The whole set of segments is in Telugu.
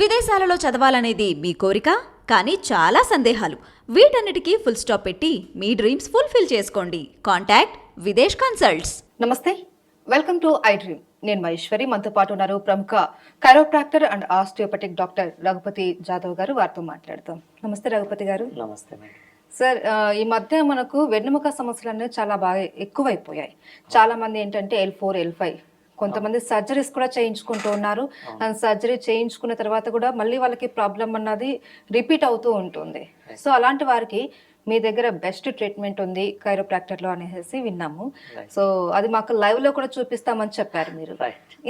విదేశాలలో చదవాలనేది మీ కోరిక, కానీ చాలా సందేహాలు. వీటన్నిటికీ ఫుల్ స్టాప్ పెట్టి మీ డ్రీమ్స్ ఫుల్ఫిల్ చేసుకోండి. Contact Videsh consults. నమస్తే, వెల్కమ్ టు ఐ డ్రీమ్. నేను మహేశ్వరి. మనతో పాటు ఉన్నారు ప్రముఖ chiropractor and osteopathic doctor Raghupathi Jadhav గారు. వారితో మాట్లాడతాం. నమస్తే రఘుపతి గారు. నమస్తే మేడం. సార్, ఈ మధ్య మనకు వెన్నెముక సమస్యలు అనేవి చాలా బాగా ఎక్కువైపోయాయి. చాలా మంది ఏంటంటే L4, L5, కొంతమంది సర్జరీస్ కూడా చేయించుకుంటూ ఉన్నారు. అండ్ సర్జరీ చేయించుకున్న తర్వాత కూడా మళ్ళీ వాళ్ళకి ప్రాబ్లం అన్నది రిపీట్ అవుతూ ఉంటుంది. సో అలాంటి వారికి మీ దగ్గర బెస్ట్ ట్రీట్మెంట్ ఉంది కైరోప్రాక్టర్లో అనేసి విన్నాము. సో అది మాకు లైవ్ లో కూడా చూపిస్తామని చెప్పారు మీరు.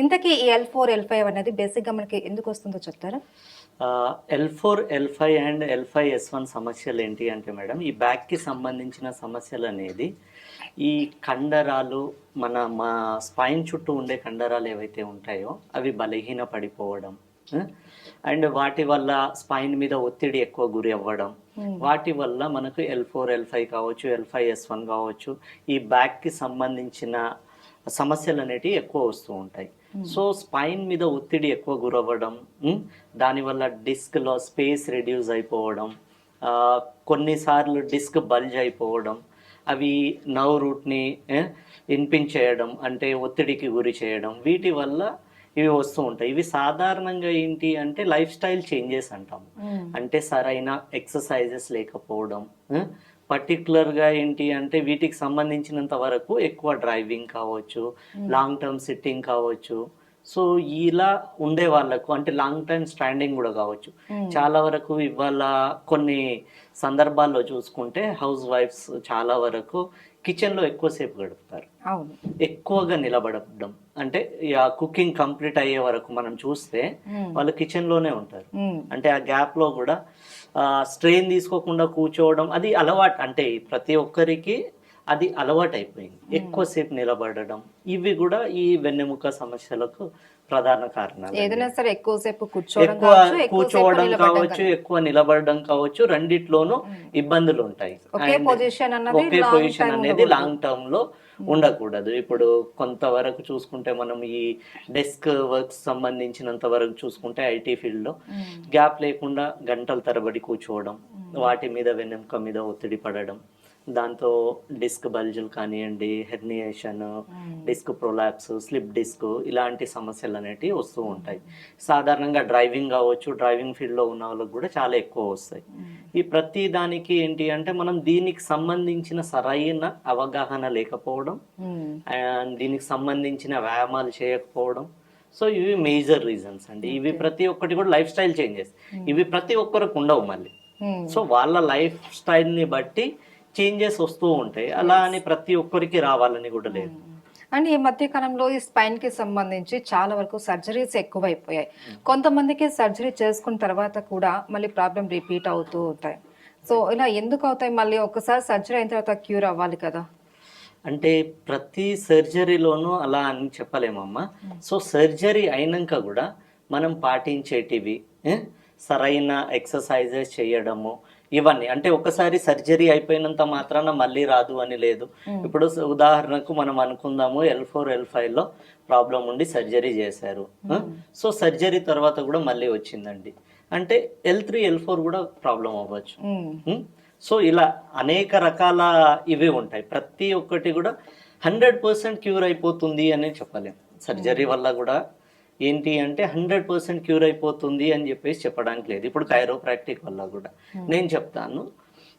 ఇంతకీ ఈ L4, L5 అనేది బేసిక్ గా మనకి ఎందుకు వస్తుందో చెప్తారా? L4, L5 అండ్ L5S1 సమస్యలు ఏంటి అంటే మేడం, ఈ బ్యాక్కి సంబంధించిన సమస్యలు అనేది ఈ కండరాలు మా స్పైన్ చుట్టూ ఉండే కండరాలు ఏవైతే ఉంటాయో అవి బలహీన పడిపోవడం, అండ్ వాటి వల్ల స్పైన్ మీద ఒత్తిడి ఎక్కువ గురి అవ్వడం, వాటి వల్ల మనకు L4, L5 కావచ్చు, L5S1 కావచ్చు, ఈ బ్యాక్కి సంబంధించిన సమస్యలు అనేటివి ఎక్కువ వస్తూ ఉంటాయి. సో స్పైన్ మీద ఒత్తిడి ఎక్కువ గురవ్వడం, దానివల్ల డిస్క్లో స్పేస్ రిడ్యూస్ అయిపోవడం, కొన్నిసార్లు డిస్క్ బల్జ్ అయిపోవడం, అవి నర్వ్ రూట్ని ఇన్పించేయడం, అంటే ఒత్తిడికి గురి చేయడం, వీటి వల్ల ఇవి వస్తూ ఉంటాయి. ఇవి సాధారణంగా ఏంటి అంటే లైఫ్ స్టైల్ చేంజెస్ అంటాము. అంటే సరైన ఎక్సర్సైజెస్ లేకపోవడం, పర్టికులర్గా ఏంటి అంటే వీటికి సంబంధించినంత వరకు ఎక్కువ డ్రైవింగ్ కావచ్చు, లాంగ్ టర్మ్ సిట్టింగ్ కావచ్చు. సో ఇలా ఉండే వాళ్ళకు అంటే లాంగ్ టైం స్టాండింగ్ కూడా కావచ్చు. చాలా వరకు ఇవాళ కొన్ని సందర్భాల్లో చూసుకుంటే హౌస్ వైఫ్స్ చాలా వరకు కిచెన్లో ఎక్కువసేపు గడుపుతారు, ఎక్కువగా నిలబడడం. అంటే కుకింగ్ కంప్లీట్ అయ్యే వరకు మనం చూస్తే వాళ్ళు కిచెన్లోనే ఉంటారు. అంటే ఆ గ్యాప్లో కూడా స్ట్రెయిన్ తీసుకోకుండా కూర్చోవడం అది అలవాటు. అంటే ప్రతి ఒక్కరికి అది అలవాటు అయిపోయింది, ఎక్కువసేపు నిలబడడం. ఇవి కూడా ఈ వెన్నెముక సమస్యలకు ప్రధాన కారణాలు. ఏదైనా సరే ఎక్కువసేపు కూర్చోవడం కావచ్చు, ఎక్కువ నిలబడడం కావచ్చు, రెండిట్లోనూ ఇబ్బందులు ఉంటాయి. ఒకే పొజిషన్ అనేది లాంగ్ టర్మ్ లో ఉండకూడదు. ఇప్పుడు కొంతవరకు చూసుకుంటే మనం ఈ డెస్క్ వర్క్స్ సంబంధించినంత వరకు చూసుకుంటే ఐటీ ఫీల్డ్ లో గ్యాప్ లేకుండా గంటల తరబడి కూర్చోవడం, వాటి మీద వెన్నెముక మీద ఒత్తిడి పడడం, దాంతో డిస్క్ బల్జులు కానివ్వండి, herniation, disc prolapse, slip disc, ఇలాంటి సమస్యలు అనేటివి వస్తూ ఉంటాయి. సాధారణంగా డ్రైవింగ్ కావచ్చు, డ్రైవింగ్ ఫీల్డ్లో ఉన్న వాళ్ళకి కూడా చాలా ఎక్కువ వస్తాయి. ఈ ప్రతి దానికి ఏంటి అంటే మనం దీనికి సంబంధించిన సరైన అవగాహన లేకపోవడం, అండ్ దీనికి సంబంధించిన వ్యాయామాలు చేయకపోవడం. సో ఇవి మేజర్ రీజన్స్ అండి. ఇవి ప్రతి ఒక్కటి కూడా లైఫ్ స్టైల్ చేంజెస్. ఇవి ప్రతి ఒక్కరికి ఉండవు మళ్ళీ. సో వాళ్ళ లైఫ్ స్టైల్ని బట్టి చేంజెస్ వస్తూ ఉంటాయి. అలా అని ప్రతి ఒక్కరికి రావాలని కూడా లేదు. అండ్ ఈ మధ్య కాలంలో ఈ స్పైన్ కి సంబంధించి చాలా వరకు సర్జరీస్ ఎక్కువైపోయాయి. కొంతమందికి సర్జరీ చేసుకున్న తర్వాత కూడా మళ్ళీ ప్రాబ్లం రిపీట్ అవుతూ ఉంటాయి. సో ఇలా ఎందుకు అవుతాయి? మళ్ళీ ఒకసారి సర్జరీ అయిన తర్వాత క్యూర్ అవ్వాలి కదా. అంటే ప్రతి సర్జరీలోనూ అలా అని చెప్పలేమమ్మా. సో సర్జరీ అయినాక కూడా మనం పాటించేటివి సరైన ఎక్సర్సైజెస్ చేయడము, ఇవన్నీ. అంటే ఒకసారి సర్జరీ అయిపోయినంత మాత్రాన మళ్ళీ రాదు అని లేదు. ఇప్పుడు ఉదాహరణకు మనం అనుకుందాము, L4, L5లో ప్రాబ్లం ఉండి సర్జరీ చేశారు. సో సర్జరీ తర్వాత కూడా మళ్ళీ వచ్చిందండి అంటే L3, L4 కూడా ప్రాబ్లం అవ్వచ్చు. సో ఇలా అనేక రకాల ఇవి ఉంటాయి. ప్రతి ఒక్కటి కూడా 100% క్యూర్ అయిపోతుంది అని చెప్పలేము. సర్జరీ వల్ల కూడా ఏంటి అంటే 100% క్యూర్ అయిపోతుంది అని చెప్పేసి చెప్పడానికి లేదు. ఇప్పుడు కైరోప్రాక్టిక్ వల్ల కూడా నేను చెప్తాను.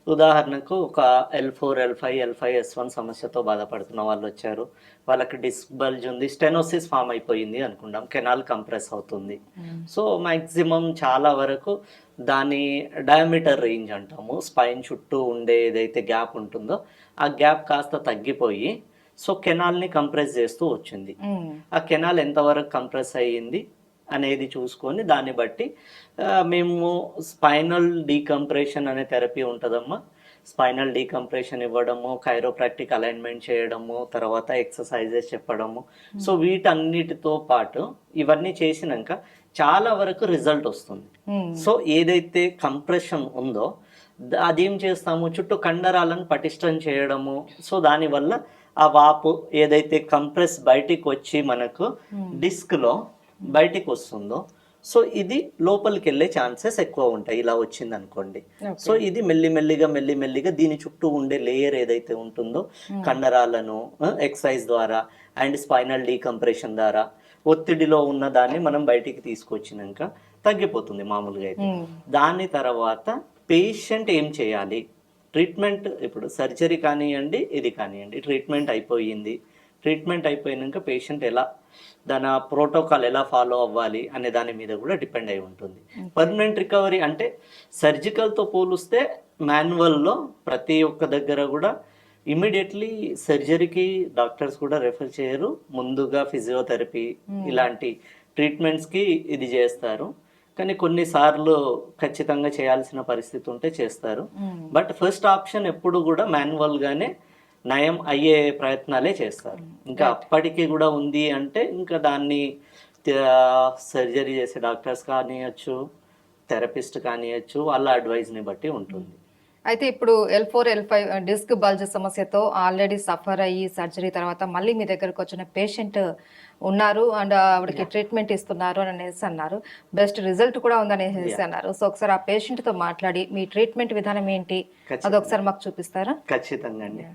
ఉదాహరణకు ఒక L4, L5, L5S1 సమస్యతో బాధపడుతున్న వాళ్ళు వచ్చారు. వాళ్ళకి డిస్క్ బల్జ్ ఉంది, స్టెనోసిస్ ఫామ్ అయిపోయింది అనుకుంటాం, కెనాల్ కంప్రెస్ అవుతుంది. సో మ్యాక్సిమం చాలా వరకు దాని డయామీటర్ రేంజ్ అంటాము, స్పైన్ చుట్టూ ఉండే ఏదైతే గ్యాప్ ఉంటుందో ఆ గ్యాప్ కాస్త తగ్గిపోయి సో కెనాల్ని కంప్రెస్ చేస్తూ వచ్చింది. ఆ కెనాల్ ఎంతవరకు కంప్రెస్ అయ్యింది అనేది చూసుకొని దాన్ని బట్టి మేము స్పైనల్ డీకంప్రెషన్ అనే థెరపీ ఉంటుందమ్మా. స్పైనల్ డీకంప్రెషన్ ఇవ్వడము, కైరోప్రాక్టిక్ అలైన్మెంట్ చేయడము, తర్వాత ఎక్సర్సైజెస్ చెప్పడము. సో వీటన్నిటితో పాటు ఇవన్నీ చేసినాక చాలా వరకు రిజల్ట్ వస్తుంది. సో ఏదైతే కంప్రెషన్ ఉందో అదేం చేస్తాము, చుట్టూ కండరాలను పటిష్టం చేయడము. సో దానివల్ల ఆ వాపు ఏదైతే కంప్రెస్ బయటికి వచ్చి మనకు డిస్క్లో బయటికి వస్తుందో సో ఇది లోపలికి వెళ్ళే ఛాన్సెస్ ఎక్కువ ఉంటాయి ఇలా వచ్చింది అనుకోండి. సో ఇది మెల్లిమెల్లిగా దీని చుట్టూ ఉండే లేయర్ ఏదైతే ఉంటుందో కండరాలను ఎక్సర్సైజ్ ద్వారా అండ్ స్పైనల్ డీకంప్రెషన్ ద్వారా ఒత్తిడిలో ఉన్న దాన్ని మనం బయటికి తీసుకొచ్చినాక తగ్గిపోతుంది మామూలుగా అయితే. దాని తర్వాత పేషెంట్ ఏం చేయాలి, ట్రీట్మెంట్ ఇప్పుడు సర్జరీ కానివ్వండి ఇది కానివ్వండి ట్రీట్మెంట్ అయిపోయింది, ట్రీట్మెంట్ అయిపోయినాక పేషెంట్ ఎలా దాని ప్రోటోకాల్ ఎలా ఫాలో అవ్వాలి అనే దాని మీద కూడా డిపెండ్ అయి ఉంటుంది. పర్మనెంట్ రికవరీ అంటే సర్జికల్తో పోలిస్తే మాన్యువల్లో ప్రతి ఒక్క దగ్గర కూడా ఇమీడియట్లీ సర్జరీకి డాక్టర్స్ కూడా రెఫర్ చేయరు, ముందుగా ఫిజియోథెరపీ ఇలాంటి ట్రీట్మెంట్స్కి ఇది చేస్తారు. కానీ కొన్నిసార్లు ఖచ్చితంగా చేయాల్సిన పరిస్థితి ఉంటే చేస్తారు. బట్ ఫస్ట్ ఆప్షన్ ఎప్పుడు కూడా మాన్యువల్గానే నయం అయ్యే ప్రయత్నాలే చేస్తారు. ఇంకా అప్పటికి కూడా ఉంది అంటే ఇంకా దాన్ని సర్జరీ చేసే డాక్టర్స్ కానివ్వచ్చు, థెరపిస్ట్ కానివ్వచ్చు, వాళ్ళ అడ్వైజ్ని బట్టి ఉంటుంది. అయితే ఇప్పుడు L4 L5 డిస్క్ బల్జ్ సమస్యతో ఆల్రెడీ సఫర్ అయ్యి సర్జరీ తర్వాత మళ్ళీ మీ దగ్గరకు వచ్చిన పేషెంట్ ఉన్నారు అండ్ ఆవిడకి ట్రీట్మెంట్ ఇస్తున్నారు అని అనేసి అన్నారు, బెస్ట్ రిజల్ట్ కూడా ఉందనేసి అన్నారు. సో ఒకసారి ఆ పేషెంట్ తో మాట్లాడి మీ ట్రీట్మెంట్ విధానం ఏంటి అది ఒకసారి మాకు చూపిస్తారా? ఖచ్చితంగా అండి.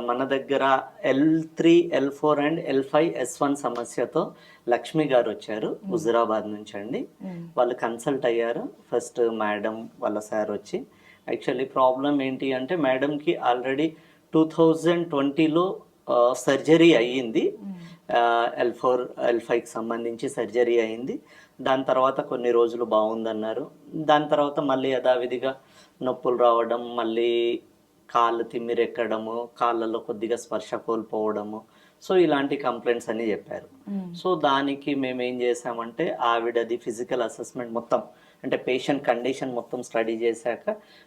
మన దగ్గర L3 L4 and L5 S1 సమస్యతో లక్ష్మి గారు వచ్చారు హుజురాబాద్ నుంచి అండి. వాళ్ళు కన్సల్ట్ అయ్యారు. ఫస్ట్ మేడం వాళ్ళ సార్ వచ్చి యాక్చువల్లీ ప్రాబ్లం ఏంటి అంటే మేడంకి ఆల్రెడీ 2020లో సర్జరీ అయ్యింది. L4 L5కి సంబంధించి సర్జరీ అయింది. దాని తర్వాత కొన్ని రోజులు బాగుందన్నారు. దాని తర్వాత మళ్ళీ యథావిధిగా నొప్పులు రావడం, మళ్ళీ కాళ్ళు తిమ్మిరెక్కడము, కాళ్ళలో కొద్దిగా స్పర్శ కోల్పోవడము, సో ఇలాంటి కంప్లైంట్స్ అన్ని చెప్పారు. సో దానికి మేము ఏం చేసామంటే ఆవిడది ఫిజికల్ అసెస్మెంట్ మొత్తం అంటే పేషెంట్ కండిషన్ మొత్తం స్టడీ చేశాక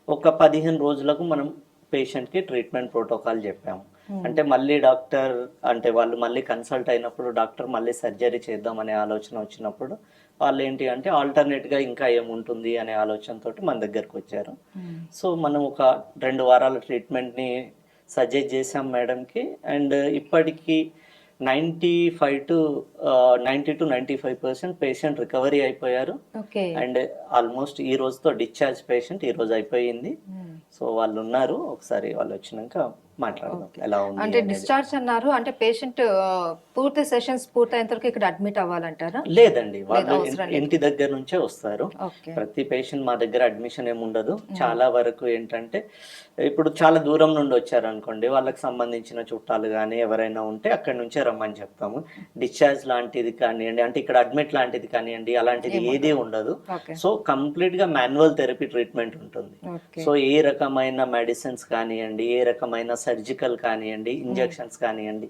ఒక 15 రోజులకు మనం పేషెంట్కి ట్రీట్మెంట్ ప్రోటోకాల్ చెప్పాము. అంటే మళ్ళీ డాక్టర్ అంటే వాళ్ళు మళ్ళీ కన్సల్ట్ అయినప్పుడు డాక్టర్ మళ్ళీ సర్జరీ చేద్దామనే ఆలోచన వచ్చినప్పుడు వాళ్ళు ఏంటి అంటే ఆల్టర్నేట్గా ఇంకా ఏముంటుంది అనే ఆలోచనతో మన దగ్గరకు వచ్చారు. సో మనం ఒక 2 వారాల ట్రీట్మెంట్ని సజెస్ట్ చేసాం మేడంకి. అండ్ ఇప్పటికీ 90 to 95% పేషెంట్ రికవరీ అయిపోయారు. అండ్ ఆల్మోస్ట్ ఈ రోజుతో డిశ్చార్జ్ పేషెంట్ ఈ రోజు అయిపోయింది. సో వాళ్ళు ఉన్నారు, ఒకసారి వాళ్ళు వచ్చినాక మాట్లాడదాం ఎలా ఉంది అంటే డిశ్చార్జ్ అన్నారు. అంటే పేషెంట్ పూర్తి సెషన్స్ పూర్తయిన వరకు ఇక్కడ అడ్మిట్ అవ్వాలంటారా? లేదండి, వాళ్ళు ఇంటి దగ్గర నుంచే వస్తారు. ప్రతి పేషెంట్ మా దగ్గర అడ్మిషన్ ఏమి ఉండదు. చాలా వరకు ఏంటంటే ఇప్పుడు చాలా దూరం నుండి వచ్చారు అనుకోండి, వాళ్ళకి సంబంధించిన చుట్టాలు కానీ ఎవరైనా ఉంటే అక్కడి నుంచే రమ్మని చెప్తాము. డిశ్చార్జ్ లాంటిది కానివ్వండి, అంటే ఇక్కడ అడ్మిట్ లాంటిది కానివ్వండి, అలాంటిది ఏది ఉండదు. సో కంప్లీట్ గా మాన్యువల్ థెరపీ ట్రీట్మెంట్ ఉంటుంది. సో ఏ రకమైన మెడిసిన్స్ కానివ్వండి, ఏ రకమైన సర్జికల్ కానివ్వండి, ఇంజెక్షన్స్ కానివ్వండి,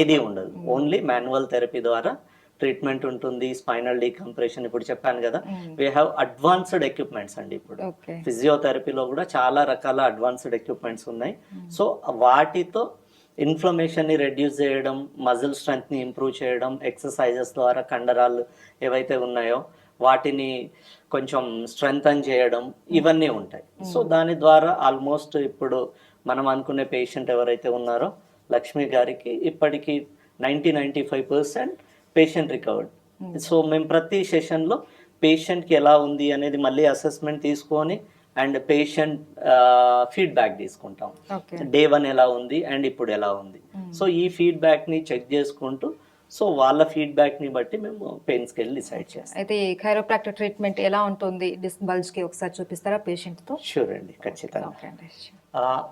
ఏది ఉండదు. ఓన్లీ మాన్యువల్ థెరపీ ద్వారా ట్రీట్మెంట్ ఉంటుంది. స్పైనల్ డీకంప్రెషన్ ఇప్పుడు చెప్పాను కదా, వీ హ్యావ్ అడ్వాన్స్డ్ ఎక్విప్మెంట్స్ అండి. ఇప్పుడు ఫిజియోథెరపీలో కూడా చాలా రకాల అడ్వాన్స్డ్ ఎక్విప్మెంట్స్ ఉన్నాయి. సో వాటితో ఇన్ఫ్లమేషన్ని రెడ్యూస్ చేయడం, మజిల్ స్ట్రెంగ్త్ని ఇంప్రూవ్ చేయడం, ఎక్సర్సైజెస్ ద్వారా కండరాలు ఏవైతే ఉన్నాయో వాటిని కొంచెం స్ట్రెంగ్తన్ చేయడం, ఇవన్నీ ఉంటాయి. సో దాని ద్వారా ఆల్మోస్ట్ ఇప్పుడు మనం అనుకునే పేషెంట్ ఎవరైతే ఉన్నారో లక్ష్మి గారికి ఇప్పటికీ 90-95% పేషెంట్ రికవర్డ్. సో మేము ప్రతి సెషన్లో పేషెంట్కి ఎలా ఉంది అనేది మళ్ళీ అసెస్మెంట్ తీసుకొని అండ్ పేషెంట్ ఫీడ్బ్యాక్ తీసుకుంటాం. డే 1 ఎలా ఉంది అండ్ ఇప్పుడు ఎలా ఉంది. సో ఈ ఫీడ్బ్యాక్ని చెక్ చేసుకుంటూ సో వాళ్ళ ఫీడ్బ్యాక్ని బట్టి మేము పెయిన్ స్కేల్ డిసైడ్ చేస్తాం. అయితే ఈ కైరోప్రాక్టర్ ట్రీట్మెంట్ ఎలా ఉంటుంది డిస్క్ బల్జ్కి ఒకసారి చూపిస్తారా పేషెంట్తో? షూర్ అండి, ఖచ్చితంగా.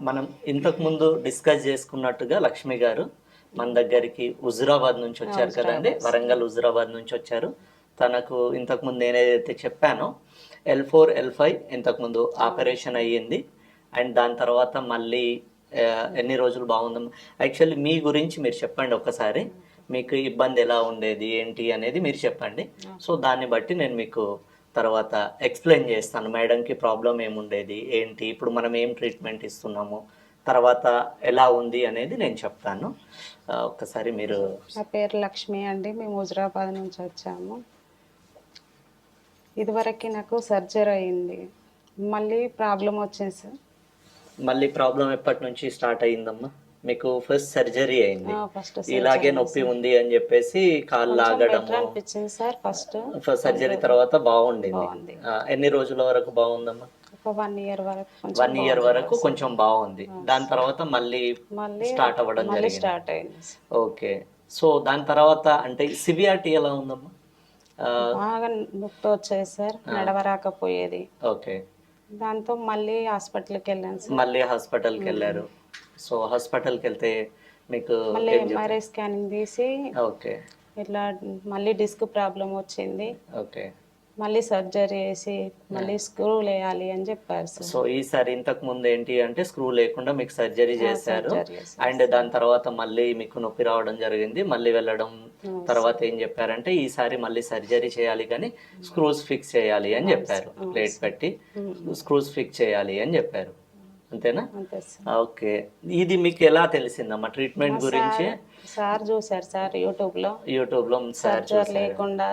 మనం ఇంతకు ముందు డిస్కస్ చేసుకున్నట్టుగా లక్ష్మి గారు మన దగ్గరికి హుజురాబాద్ నుంచి వచ్చారు కదండి, వరంగల్ హుజురాబాద్ నుంచి వచ్చారు. తనకు ఇంతకుముందు నేనేదైతే చెప్పానో L4 L5 ఇంతకుముందు ఆపరేషన్ అయ్యింది. అండ్ దాని తర్వాత మళ్ళీ ఎన్ని రోజులు బాగుంది. యాక్చువల్లీ మీ గురించి మీరు చెప్పండి ఒకసారి, మీకు ఇబ్బంది ఎలా ఉండేది ఏంటి అనేది మీరు చెప్పండి. సో దాన్ని బట్టి నేను మీకు తర్వాత ఎక్స్ప్లెయిన్ చేస్తాను మేడంకి ప్రాబ్లం ఏముండేది ఏంటి, ఇప్పుడు మనం ఏం ట్రీట్మెంట్ ఇస్తున్నాము, తర్వాత ఎలా ఉంది అనేది నేను చెప్తాను. ఒక్కసారి మీరు. నా పేరు లక్ష్మి అండి, మేము హుజురాబాద్ నుంచి వచ్చాము. ఇదివరకు నాకు సర్జరీ అయింది, మళ్ళీ ప్రాబ్లం వచ్చేసి. మళ్ళీ ప్రాబ్లం ఎప్పటి నుంచి స్టార్ట్ అయ్యిందమ్మా? మీకు ఫస్ట్ సర్జరీ అయింది, ఫస్ట్ ఇలాగే నొప్పి ఉంది అని చెప్పేసి కాళ్ళు లాగడము అనిపించింది సార్. ఫస్ట్ సర్జరీ తర్వాత బాగుండింది. బాగుంది. ఎన్ని రోజుల వరకు బాగుందమ్మా? ఒక 1 year వరకు 1 year వరకు కొంచెం బాగుంది. దాని తర్వాత మళ్ళీ స్టార్ట్ అవ్వడం జరిగింది. స్టార్ట్ అయింది. ఓకే. సో దాని తర్వాత అంటే సివియారిటీ ఎలా ఉందమ్మా? బాగా నొప్పి వచ్చేది సార్, నడవరాకపోయేది. ఓకే. దాంతో మళ్ళీ హాస్పిటల్కి వెళ్ళాను సార్. మళ్ళీ హాస్పిటల్కి వెళ్ళారు. సో హాస్పిటల్కి వెళ్తే మీకు మళ్ళీ ఎంఆర్ఐ స్కానింగ్ తీసి ఓకే ఇట్లా మళ్ళీ డిస్క్ ప్రాబ్లం వచ్చింది, ఓకే మళ్ళీ సర్జరీ చేసి మళ్ళీ స్క్రూ వేయాలి అని చెప్పారు సార్. సో ఈసారి ఇంతకు ముందు ఏంటి అంటే స్క్రూ లేకుండా మీకు సర్జరీ చేశారు, అండ్ దాని తర్వాత మళ్ళీ మీకు నొప్పి రావడం జరిగింది, మళ్ళీ వెళ్ళడం తర్వాత ఏం చెప్పారంటే ఈసారి మళ్ళీ సర్జరీ చేయాలి కానీ స్క్రూస్ ఫిక్స్ చేయాలి అని చెప్పారు, ప్లేట్ పెట్టి స్క్రూస్ ఫిక్స్ చేయాలి అని చెప్పారు, అంతేనా? అంతే సార్. ఓకే. ఇది మీకు ఎలా తెలిసిందమ్మా ట్రీట్మెంట్ గురించి? సార్ చూసారు సార్ యూట్యూబ్ లో సార్ సర్జరీ లేకుండా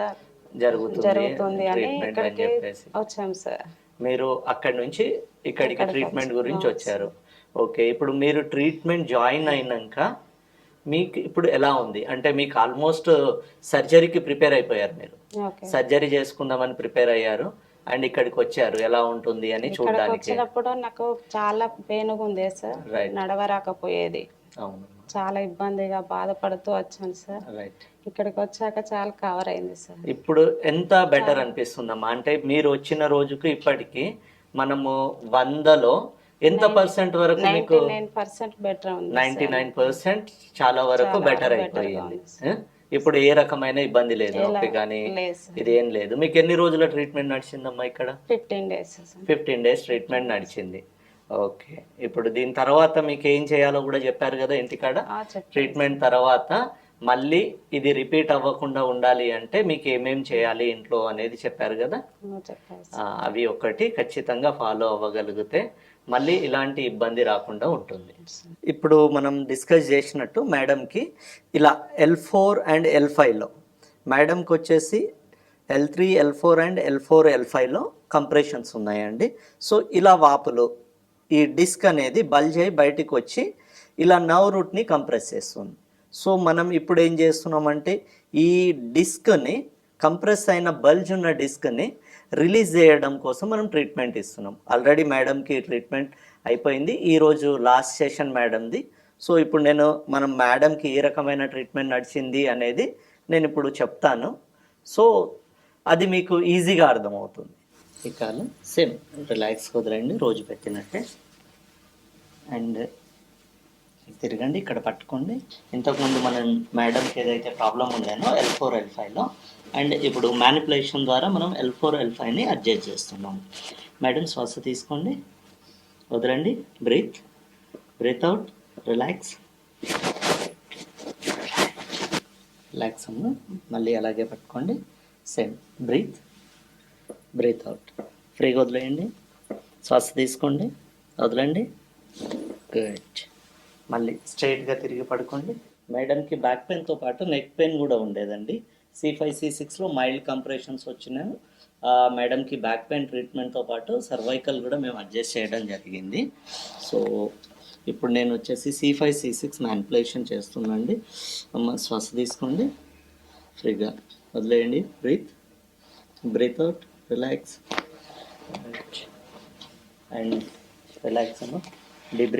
జరుగుతుంది అని ఇక్కడికి వచ్చాం సార్. మీరు అక్కడి నుంచి ఇక్కడికి ట్రీట్మెంట్ గురించి వచ్చారు. ఓకే. ఇప్పుడు మీరు ట్రీట్మెంట్ జాయిన్ అయినాక మీకు ఇప్పుడు ఎలా ఉంది అంటే మీకు ఆల్మోస్ట్ సర్జరీకి ప్రిపేర్ అయిపోయారు, మీరు సర్జరీ చేసుకుందామని ప్రిపేర్ అయ్యారు అండ్ ఇక్కడికి వచ్చారు, ఎలా ఉంటుంది అని చూడడానికి. వచ్చినప్పుడు నాకు చాలా పెయిన్గా ఉంది సార్, నడవరాకపోయేది. అవును, చాలా ఇబ్బందిగా బాధపడుతూ వచ్చాను సార్. రైట్. ఇక్కడికి వచ్చాక చాలా కవర్ అయింది సార్. ఇప్పుడు ఎంత బెటర్ అనిపిస్తుందమ్మా అంటే మీరు వచ్చిన రోజుకు ఇప్పటికి మనము 100లో ఎంత పర్సెంట్ వరకు మీకు? 99% బెటర్ ఉంది. 99% చాలా వరకు బెటర్ అయిపోయింది. ఇప్పుడు ఏ రకమైన ఇబ్బంది లేదు, నొప్పి కానీ ఇదేం లేదు. మీకు ఎన్ని రోజుల ట్రీట్మెంట్ నడిచిందమ్మా ఇక్కడ? 15 days. 15 days ట్రీట్మెంట్ నడిచింది. ఓకే. ఇప్పుడు దీని తర్వాత మీకు ఏం చేయాలో కూడా చెప్పారు కదా ఇంటికాడ. ట్రీట్మెంట్ తర్వాత మళ్ళీ ఇది రిపీట్ అవ్వకుండా ఉండాలి అంటే మీకు ఏమేం చేయాలి ఇంట్లో అనేది చెప్పారు కదా. అవి ఒకటి ఖచ్చితంగా ఫాలో అవ్వగలిగితే మళ్ళీ ఇలాంటి ఇబ్బంది రాకుండా ఉంటుంది. ఇప్పుడు మనం డిస్కస్ చేసినట్టు మేడంకి ఇలా L4 అండ్ L5లో, మేడంకి వచ్చేసి L3, L4 అండ్ L4, L5లో కంప్రెషన్స్ ఉన్నాయండి. సో ఇలా వాపులు ఈ డిస్క్ అనేది బల్జ్ అయి బయటికి వచ్చి ఇలా నర్వ్ రూట్ని కంప్రెస్ చేస్తుంది. సో మనం ఇప్పుడు ఏం చేస్తున్నామంటే ఈ డిస్క్ని, కంప్రెస్ అయిన బల్జ్ ఉన్న డిస్క్ని రిలీజ్ చేయడం కోసం మనం ట్రీట్మెంట్ ఇస్తున్నాం. ఆల్రెడీ మేడంకి ట్రీట్మెంట్ అయిపోయింది, ఈరోజు లాస్ట్ సెషన్ మేడంది. సో ఇప్పుడు మనం మేడంకి ఏ రకమైన ట్రీట్మెంట్ నడిచింది అనేది నేను ఇప్పుడు చెప్తాను. సో అది మీకు ఈజీగా అర్థమవుతుంది. ఈ కాలు సేమ్ రిలాక్స్ కుదరండి, రోజు పెట్టినట్టే. అండ్ తిరగండి, ఇక్కడ పట్టుకోండి. ఇంతకుముందు మనం మేడంకి ఏదైతే ప్రాబ్లం ఉందేనో L4, L5లో, అండ్ ఇప్పుడు మ్యానిపులేషన్ ద్వారా మనం L4, L5ని అడ్జస్ట్ చేస్తున్నాం. మేడం శ్వాస తీసుకోండి, వదలండి, బ్రీత్ అవుట్, రిలాక్స్ అమ్మ. మళ్ళీ అలాగే పట్టుకోండి, సేమ్ బ్రీత్ అవుట్, ఫ్రీగా వదిలేయండి. శ్వాస తీసుకోండి, వదలండి, గుడ్. మళ్ళీ స్ట్రైట్గా తిరిగి పడుకోండి. మేడంకి బ్యాక్ పెయిన్తో పాటు నెక్ పెయిన్ కూడా ఉండేదండి. C5, C6లో మైల్డ్ కంప్రెషన్స్ వచ్చినాయి. మేడంకి బ్యాక్ పెయిన్ ట్రీట్మెంట్తో పాటు సర్వైకల్ కూడా మేము అడ్జస్ట్ చేయడం జరిగింది. సో ఇప్పుడు నేను వచ్చేసి C5, C6 మ్యానిపులేషన్ చేస్తున్నాండి. అమ్మ శ్వాస తీసుకోండి, ఫ్రీగా వదిలేయండి, breathe out, relax and relax అమ్మ. Deep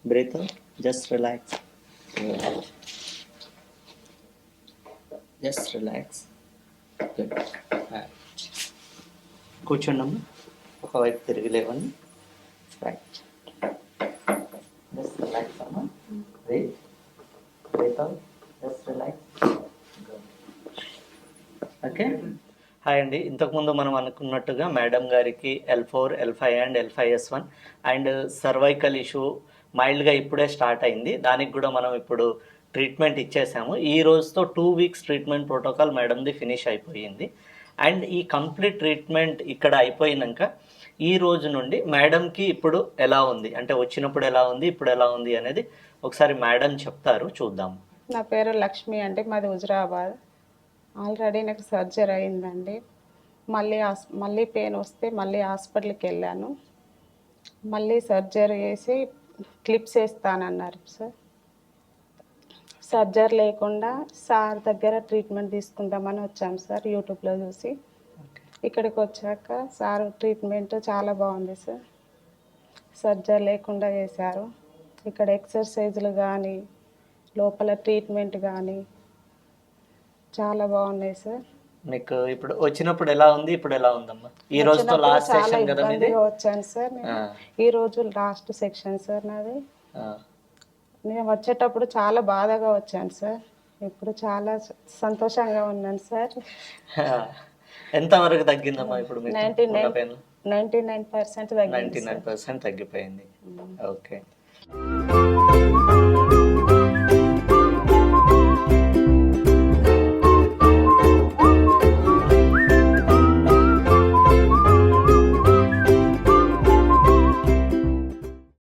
breathe out, just relax, good. కూర్చోండి అమ్మ, ఒకవైపు తిరిగి లేవండి, రైట్. జస్ట్ రిలాక్స్ అమ్మ, breathe out, just relax. Okay. Hi అండి. ఇంతకుముందు మనం అనుకున్నట్టుగా మేడం గారికి L4, L5 and L5S1 and cervical issue మైల్డ్గా ఇప్పుడే స్టార్ట్ అయింది. దానికి కూడా మనం ఇప్పుడు ట్రీట్మెంట్ ఇచ్చేసాము. ఈ రోజుతో 2 weeks ట్రీట్మెంట్ ప్రోటోకాల్ మేడంది ఫినిష్ అయిపోయింది. అండ్ ఈ కంప్లీట్ ట్రీట్మెంట్ ఇక్కడ అయిపోయినాక ఈ రోజు నుండి మేడంకి ఇప్పుడు ఎలా ఉంది అంటే వచ్చినప్పుడు ఎలా ఉంది, ఇప్పుడు ఎలా ఉంది అనేది ఒకసారి మేడం చెప్తారు, చూద్దాం. నా పేరు లక్ష్మి అండి, మాది హుజురాబాద్. ఆల్రెడీ నాకు సర్జరీ అయిందండి. మళ్ళీ పెయిన్ వస్తే మళ్ళీ హాస్పిటల్కి వెళ్ళాను. మళ్ళీ సర్జరీ చేసి క్లిప్స్ వేస్తానన్నారు సార్. సర్జరీ లేకుండా సార్ దగ్గర ట్రీట్మెంట్ తీసుకుందామని వచ్చాం సార్ యూట్యూబ్లో చూసి. ఇక్కడికి వచ్చాక సార్ ట్రీట్మెంట్ చాలా బాగుంది సార్. సర్జరీ లేకుండా చేశారు. ఇక్కడ ఎక్సర్సైజులు కానీ లోపల ట్రీట్మెంట్ కానీ చాలా బాగున్నాయి సార్. మీకు ఇప్పుడు వచ్చినప్పుడు ఎలా ఉంది, ఇప్పుడు ఎలా ఉందమ్మా? ఈ రోజుతో లాస్ట్ చాలా సెషన్ కదా మీది? ఇబ్బందిగా వచ్చాను సార్ నేను. ఈ రోజు లాస్ట్ సెక్షన్ సార్ నాది. ఆ. నేను వచ్చేటప్పుడు చాలా బాధగా వచ్చాను సార్. ఇప్పుడు చాలా సంతోషంగా ఉన్నాను సార్. ఎంత వరకు తగ్గిందమ్మా ఇప్పుడు మీకు? 99% తగ్గింది. 99% తగ్గిపోయింది. ఓకే.